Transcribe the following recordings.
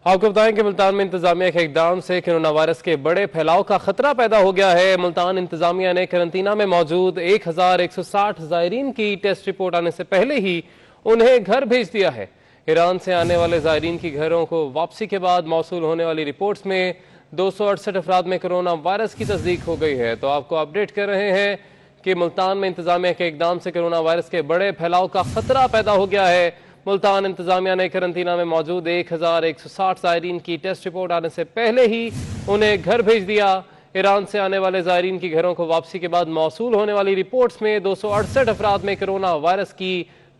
आपको बताएं कि मुल्तान में इंतजामिया के इकदाम से कोरोना वायरस के बड़े फैलाव का खतरा पैदा हो गया है। मुल्तान इंतजामिया ने करंतना में मौजूद 1160 जायरीन की टेस्ट रिपोर्ट आने से पहले ही उन्हें घर भेज दिया है। ईरान से आने वाले जायरीन की घरों को वापसी के बाद मौसूल होने वाली रिपोर्ट्स में 268 अफराद में कोरोना वायरस की तस्दीक हो गई है। तो आपको अपडेट कर रहे हैं कि मुल्तान में इंतजामिया के इकदाम से कोरोना वायरस के बड़े फैलाव का खतरा पैदा हो गया है। मुल्तान इंतजामिया ने करंतना में मौजूद 1160 जायरीन की टेस्ट रिपोर्ट आने से पहले ही उन्हें घर भेज दिया। ईरान से आने वाले जायरीन की घरों को वापसी के बाद मौसूल होने वाली रिपोर्ट्स में 268 अफराद में कोरोना वायरस की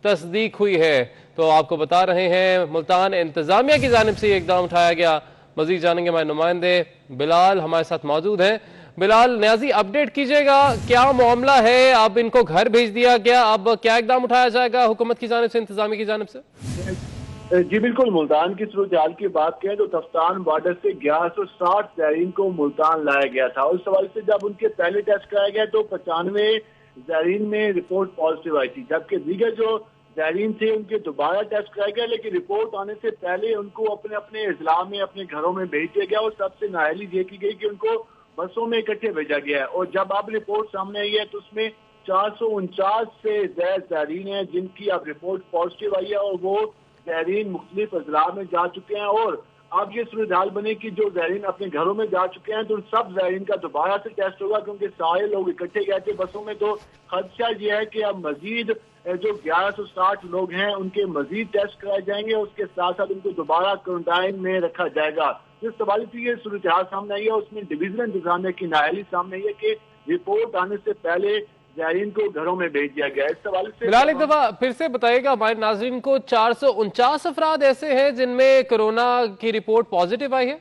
तस्दीक हुई है। तो आपको बता रहे हैं मुल्तान इंतजामिया की जानिब से इकदाम उठाया गया। मजीद जानेंगे हमारे नुमाइंदे बिलाल हमारे साथ मौजूद हैं। बिलाल न्याजी, अपडेट कीजिएगा, क्या मामला है? अब इनको घर भेज दिया गया, अब क्या इकदाम उठाया जाएगा हुकूमत की जानिब से, इंतजामिया की जानिब से? जी बिल्कुल, मुल्तान की सूरत हाल की बात करें तो तफ्तान बॉर्डर से 1160 जायरीन को मुल्तान लाया गया था। उस सवाल से जब उनके पहले टेस्ट कराया गया तो 95 जायरीन में रिपोर्ट पॉजिटिव आई थी, जबकि दीगर जो जायरीन थे उनके दोबारा टेस्ट कराया गया, लेकिन रिपोर्ट आने से पहले उनको अपने अपने इजला में अपने घरों में भेज दिया गया। और सबसे नाअहली देखी गई कि उनको बसों में इकट्ठे भेजा गया है। और जब अब रिपोर्ट सामने आई है तो उसमें 449 से ज्यादा जायरीन है जिनकी अब रिपोर्ट पॉजिटिव आई है और वो जायरीन मुख्तलिफ अजला में जा चुके हैं। और अब ये सूरत हाल बने कि जो जायरीन अपने घरों में जा चुके हैं तो उन सब जायरीन का दोबारा से टेस्ट होगा, क्योंकि सारे लोग इकट्ठे गए थे बसों में। तो खदशा ये है कि अब मजीद जो 1160 लोग हैं उनके मजीद टेस्ट कराए जाएंगे और उसके साथ साथ उनको दोबारा क्वारंटाइन में रखा जाएगा। जिस सवाल से ये सूरत हाल सामने आई है उसमें डिवीजनल इंतजामिया की नाअहली सामने आई है कि रिपोर्ट आने से पहले जायरीन को घरों में भेज दिया गया। इस सवाल से बिलाल एक दफा फिर से बताइएगा हमारे नाजरीन को, 449 अफराद ऐसे हैं जिनमें कोरोना की रिपोर्ट पॉजिटिव आई है?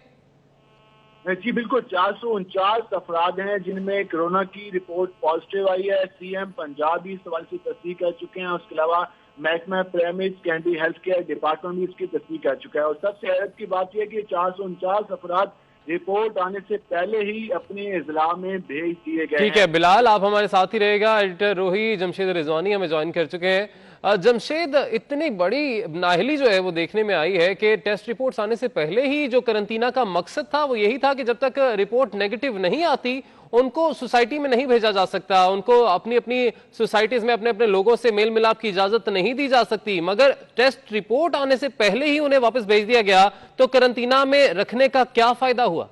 जी बिल्कुल, 449 अफराद हैं जिनमें कोरोना की रिपोर्ट पॉजिटिव आई है। सीएम पंजाब भी इस सवाल की तस्दीक कर चुके हैं। उसके अलावा महकमा primary secondary health care department भी इसकी तस्दीक कर चुका है। और सबसे हैरत की बात यह कि 449 अफराद रिपोर्ट आने से पहले ही अपने इजला में भेज दिए गए। ठीक है बिलाल, आप हमारे साथ ही रहेगा। एडिटर रोही जमशेद रिजवानी हमें ज्वाइन कर चुके हैं। जमशेद, इतनी बड़ी नाअहली जो है वो देखने में आई है कि टेस्ट रिपोर्ट्स आने से पहले ही जो करंतना का मकसद था वो यही था कि जब तक रिपोर्ट नेगेटिव नहीं आती उनको सोसाइटी में नहीं भेजा जा सकता, उनको अपनी अपनी सोसाइटीज में अपने अपने लोगों से मेल मिलाप की इजाजत नहीं दी जा सकती। मगर टेस्ट रिपोर्ट आने से पहले ही उन्हें वापस भेज दिया गया, तो करंतना में रखने का क्या फायदा हुआ?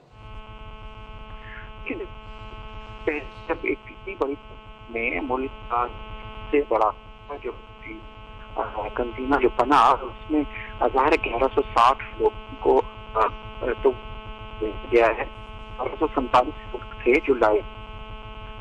जब एक इतनी बड़ी में मुल्क का से बड़ा जो कंटीना जो बना उसमें 1160 लोगों को तो गया है, 447 लोग थे जो लाए।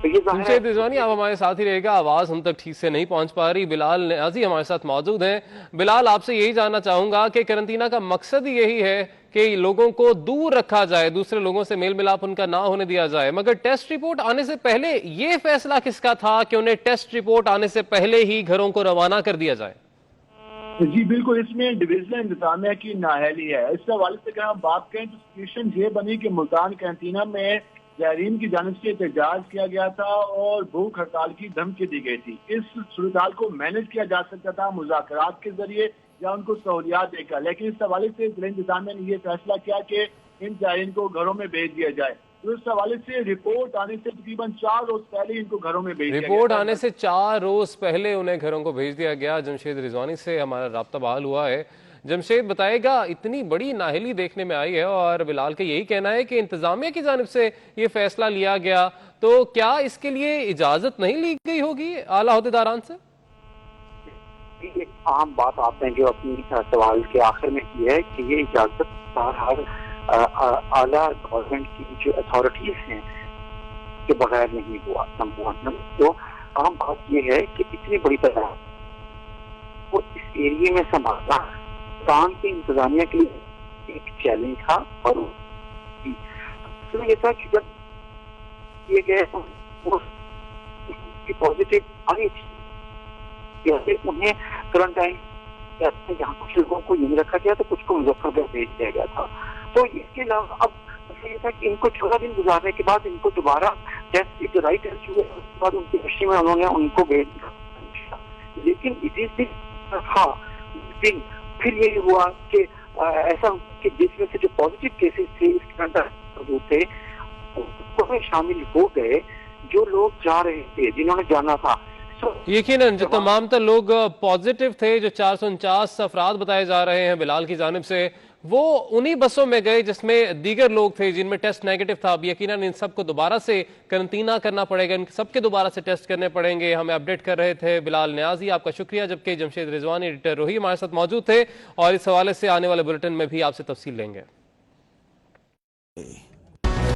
तो ये जमशेद रिजवानी आप हमारे साथ ही रहेगा, आवाज हम तक ठीक से नहीं पहुंच पा रही। बिलाल न्याजी हमारे साथ मौजूद हैं। बिलाल, आपसे यही जानना चाहूंगा कि करंतना का मकसद ही यही है कि लोगों को दूर रखा जाए, दूसरे लोगों से मेल मिलाप उनका ना होने दिया जाए, मगर टेस्ट रिपोर्ट आने से पहले ये फैसला किसका था कि उन्हें टेस्ट रिपोर्ट आने से पहले ही घरों को रवाना कर दिया जाए? जी बिल्कुल, इसमें डिवीजनल इंतजामिया की नाअहली है। इस हवाले से अगर हम बात करें तो सिचुएशन ये बनी कि मुल्तान कैंटीना में जायरीन की जानिब से एहतजाज किया गया था और भूख हड़ताल की धमकी दी गई थी। इस सूरत हाल को मैनेज किया जा सकता था मुज़ाकरात के जरिए या उनको सहूलियात देकर, लेकिन इस हवाले से जिला इंतजामिया ने यह फैसला किया कि इन जायरीन को घरों में भेज दिया जाए। तो इस हवाले से रिपोर्ट आने से तकरीबन 4 रोज पहले इनको घरों में भेज दिया गया। रिपोर्ट आने से 4 रोज पहले उन्हें घरों को भेज दिया गया। जमशेद रिजवानी से हमारा राब्ता बहाल हुआ है। जमशेद बताएगा, इतनी बड़ी नाअहली देखने में आई है और बिलाल का यही कहना है कि इंतजामिया की जानिब से ये फैसला लिया गया, तो क्या इसके लिए इजाजत नहीं ली गई होगी आला अहदेदारान से? एक आम बात आपने जो अपनी सवाल के आखिर में की है कि ये इजाजत बहरहाल आला गवर्नमेंट की जो अथॉरिटीज हैं के बगैर नहीं हुआ। तो आम बात ये है कि इतनी बड़ी तरह वो इस एरिया में संभालना पाकिस्तान की इंतजामिया के लिए एक चैलेंज था। और ये था कि जब ये गए वो पॉजिटिव आई थी, जैसे उन्हें क्वारंटाइन यहाँ कुछ लोगों को यहीं रखा गया तो कुछ को मुजफ्फरनगर भेज दिया गया था। तो इसके अलावा अब ये था कि इनको 14 दिन गुजारने के बाद इनको दोबारा टेस्ट एक राइट टेस्ट हुए, उसके बाद उनकी हिस्ट्री में उन्होंने उनको भेज दिया। लेकिन इसी दिन था दिन फिर ये हुआ कि ऐसा कि जिसमें से जो पॉजिटिव केसेस थे इसके अंदर मौजूद थे उसमें शामिल हो गए जो लोग जा रहे थे, जिन्होंने जाना था। यकीनन जो तमाम तो लोग पॉजिटिव थे, जो 449 अफराद बताए जा रहे हैं बिलाल की जानिब से, वो उन्हीं बसों में गए जिसमें दीगर लोग थे जिनमें टेस्ट नेगेटिव था। अब यकीनन इन सबको दोबारा से करंतना करना पड़ेगा, इन सबके दोबारा से टेस्ट करने पड़ेंगे। हमें अपडेट कर रहे थे बिलाल न्याजी, आपका शुक्रिया। जबकि जमशेद रिजवानी एडिटर रोही हमारे साथ मौजूद थे और इस हवाले से आने वाले बुलेटिन में भी आपसे तफसील लेंगे।